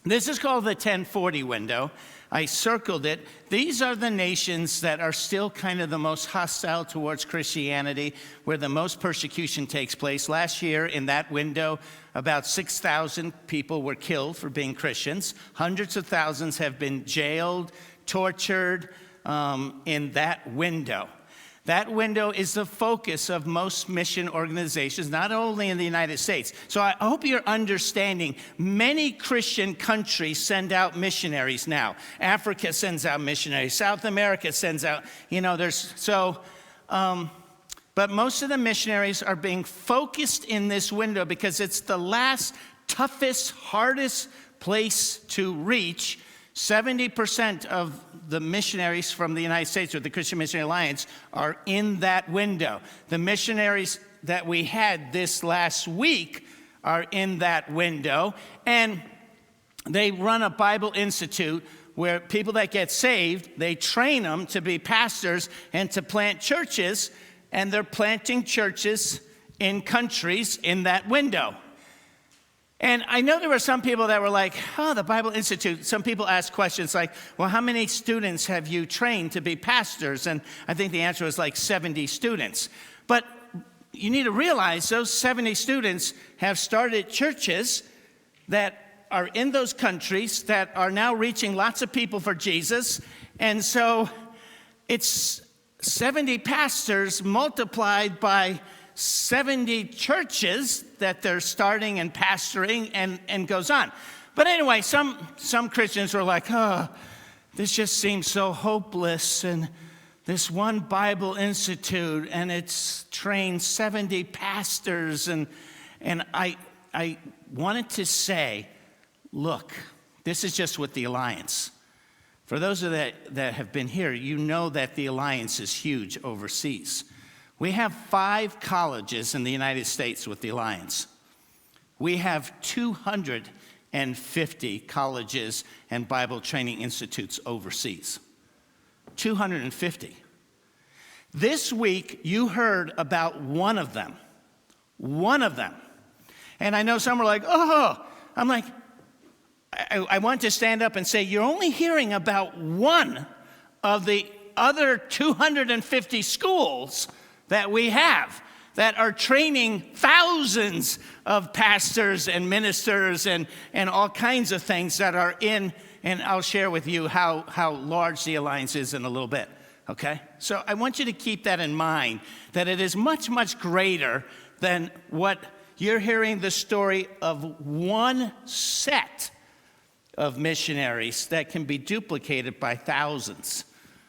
This is called the 1040 window. I circled it. These are the nations that are still kind of the most hostile towards Christianity, where the most persecution takes place. Last year, in that window, about 6,000 people were killed for being Christians. Hundreds of thousands have been jailed, tortured in that window. That window is the focus of most mission organizations, not only in the United States. So I hope you're understanding, many Christian countries send out missionaries now. Africa sends out missionaries. South America sends out, but most of the missionaries are being focused in this window because it's the last, toughest, hardest place to reach. 70% of the missionaries from the United States, or the Christian Missionary Alliance, are in that window. The missionaries that we had this last week are in that window, and they run a Bible Institute where people that get saved, they train them to be pastors and to plant churches, and they're planting churches in countries in that window. And I know there were some people that were like, oh, the Bible Institute. Some people asked questions like, well, how many students have you trained to be pastors? And I think the answer was like 70 students. But you need to realize those 70 students have started churches that are in those countries that are now reaching lots of people for Jesus. And so it's 70 pastors multiplied by 70 churches that they're starting and pastoring, and goes on. But anyway, some Christians were like, oh, this just seems so hopeless, and this one Bible Institute, and it's trained 70 pastors, and I wanted to say, look, this is just with the Alliance. For those of that have been here, you know that the Alliance is huge overseas. We have 5 colleges in the United States with the Alliance. We have 250 colleges and Bible training institutes overseas. 250. This week, you heard about one of them. One of them. And I know some are like, oh, I'm like, I want to stand up and say, you're only hearing about one of the other 250 schools that we have that are training thousands of pastors and ministers and all kinds of things that are in, and I'll share with you how large the Alliance is in a little bit, okay? So I want you to keep that in mind, that it is much, much greater than what you're hearing the story of one set of missionaries that can be duplicated by thousands.